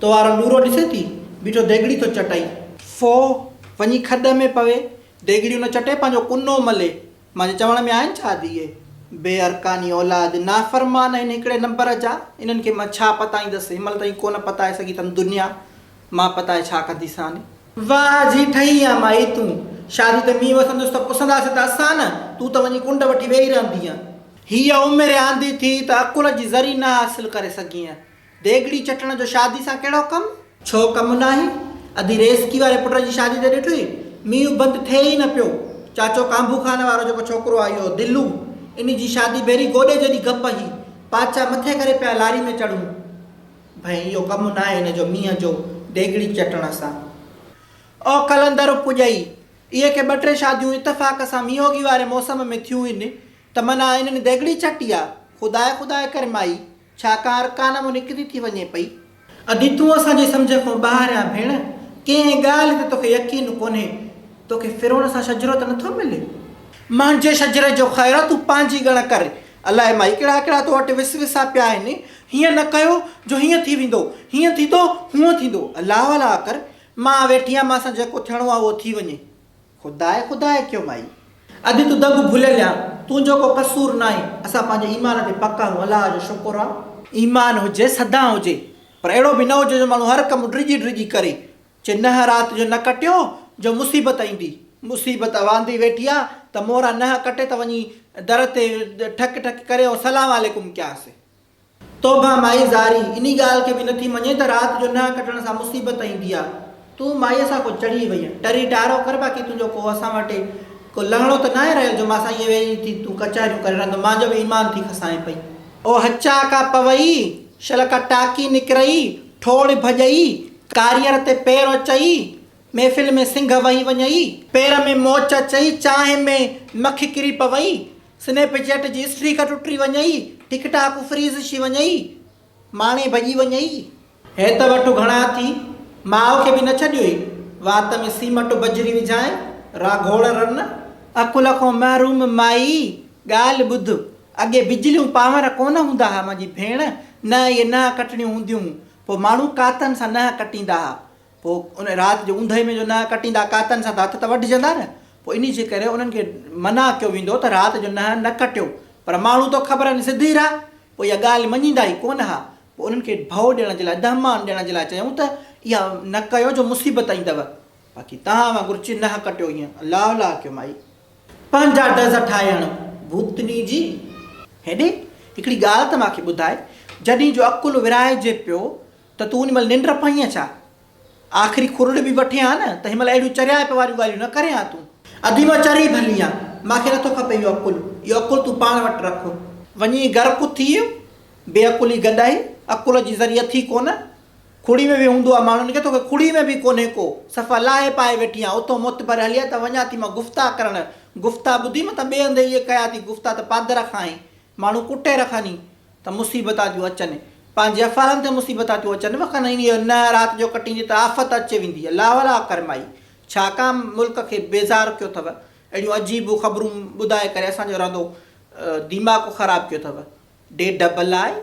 तो वारो लूरो ॾिसे थी बीठो देगड़ी तो चटाई फो वञी खॾ में पवे देगड़ी उन चटे पंहिंजो कुनो मले। मुंहिंजे चवण में आहिनि छा धीअ बेअरकानी औलाद नाफ़रमान आहिनि हिकिड़े नंबर जा। इन्हनि खे मां छा पताईंदसि हिनमहिल ताईं कोन पताए सघी अथनि दुनिया। मां पताए छा कंदीसां। वाह जी ठही आहे माई तूं शादी ते मींहुं वसंदुसि त पुसंदासीं त असां न तूं त वञी कुंड वठी वेही रहंदीअ। हीअ उमिरि आंदी थी त अकुल जी ज़री न हासिलु करे सघीअ। देगड़ी चटण जो शादी सां कहिड़ो कमु छो कमु न आहे। अधी रेसकी वारे पुट जी शादी ते ॾिठो मींहुं बंदि थिए ई न पियो। चाचो कांबू खान वारो जेको छोकिरो आहे इहो दिलू इन जी शादी बेरी गोॾे जॾहिं गप ही पाचा मथे करे पिया लारी में चढ़ूं। भई इहो कमु न आहे हिन जो मींहं जो देगड़ी चटण सां। ओ कलंदर पुॼई इहे के 2-3 शादियूं इतफ़ाक़ सां मींहोगी वारे मौसम में थियूं आहिनि त माना इन्हनि देगड़ी चटी आहे। ख़ुदा करे माई छा कार कान मूं निकिरी थी वञे पई। अदी तूं असांजे सम्झ खां ॿाहिरि आहे भेण। कंहिं ॻाल्हि ते तोखे यकीन कोन्हे। तोखे फिरोण सां शजरो त नथो मिले। मुंहिंजे शजरे जो ख़ैरु तूं पंहिंजी ॻण कर। अलाए माई कहिड़ा कहिड़ा तो वटि विसविसा पिया आहिनि। हीअं न कयो जो हीअं थी वेंदो हीअं थींदो हूअं थींदो। अलाह अलाह कर मां वेठी आहियां मां सां जेको थियणो आहे उहो थी वञे। ख़ुदा कयो माई। अॼु तूं दग भुलियल आहे तुंहिंजो को कसूर न आहे। असां पंहिंजे ईमान ते पका आहियूं अलाह जो शुक्र आहे। ईमान हुजे सदा हुजे पर अहिड़ो बि न हुजे जो माण्हू हर कमु ड्रिजी करे चे न राति जो न कटियो जो मुसीबत ईंदी। मुसीबत वांदी वेठी आहे त मोरा न कटे त वञी दर ते ठक करे ऐं सलाम वालेकुम कयासीं। तोबा माई ज़ारी इन ॻाल्हि खे बि नथी मञे त राति जो न कटण सां मुसीबत ईंदी आहे। तूं माईअ सां को चढ़ी वई आहे टरी टारो कर बाक़ी तुंहिंजो को असां वटि को लहणो त न आहे रहियो जो मां सां ईअं वेही थी तूं कचारियूं करे रहंदो। मुंहिंजो बि ईमान थी खसाए पई। ओ हचा का पवई शलक टाकी निकिरई ठोड़ भॼई कारियर ते पेर अचई महफ़िल में सिंघ वही वञई पेर में मोच अचई चांहि में मखी किरी पवई स्नैपचैट जी स्ट्रीक टुटी वञई टिकटाक फ्रीज़ थी वञई माणे भॼी वञई। हे त वठो घणा थी माउ खे बि न छॾियो वात में सीमट बजरी विझाए रा घोड़ रन। अकुल खां महरूम माई ॻाल्हि ॿुध अॻे बिजलियूं पावर कोन हूंदा हुआ मुंहिंजी भेण। न इहे न कटणियूं हूंदियूं पोइ माण्हू कातनि सां न कटींदा हुआ। पोइ उन राति जो ऊंधे में जो न कटींदा कातनि सां त हथ त वढिजंदा न। पोइ इन जे करे उन्हनि खे मना कयो वेंदो त राति जो न कटियो पर माण्हू तो ख़बर आहिनि सिधी राह। पोइ इहा ॻाल्हि मञींदा ई कोन हुआ। पोइ उन्हनि खे भउ ॾियण जे लाइ दहमान ॾियण जे लाइ चयूं त इहा न कयो जो मुसीबत ईंदव। बाक़ी तव्हां वांगुरु चिन न कटियो ईअं अलाह अलाह कयो माई। पंहिंजा डज़ ठाहिण भूतनी जी। हेॾे हिकिड़ी ॻाल्हि त मूंखे ॿुधाए जॾहिं जो अकुल विराइजे पियो त तूं उन महिल निंड पईं छा। आख़िरी खुरड़ बि वठी आ न त हिन महिल अहिड़ियूं चरियाप वारियूं ॻाल्हियूं न करे हा तूं। अधी मां चरी भली आहियां मूंखे नथो खपे इहो अकुल। इहो अकुल तूं पाण वटि रख। वञी गर्क थी वियो बेअकुली गॾाई अकुल जी ज़रिया थी कोन। खुड़ी में बि हूंदो आहे माण्हुनि खे तोखे खुड़ी में बि कोन्हे को सफ़ा लाहे पाए वेठी आहे उतो मुत पर हली आहे त वञा थी मां गुफ़्ता करणु। गुफ़्ता ॿुधी मां त ॿिए हंधि इहे कया थी गुफ़्ता त पादर खां ई माण्हू कुटे रखनि त मुसीबत थियूं अचनि। पंहिंजे अफ़ारनि ते मुसीबत थियूं अचनि वखन इहो न राति जो कटींदी त आफ़त अचे वेंदी। अलाह अलाह कर माई छाकाणि मुल्क खे बेज़ार कयो अथव अहिड़ियूं अजीब ख़बरूं ॿुधाए करे असांजो रहंदो दिमाग़ ख़राबु कयो अथव। ॾेढ बलाए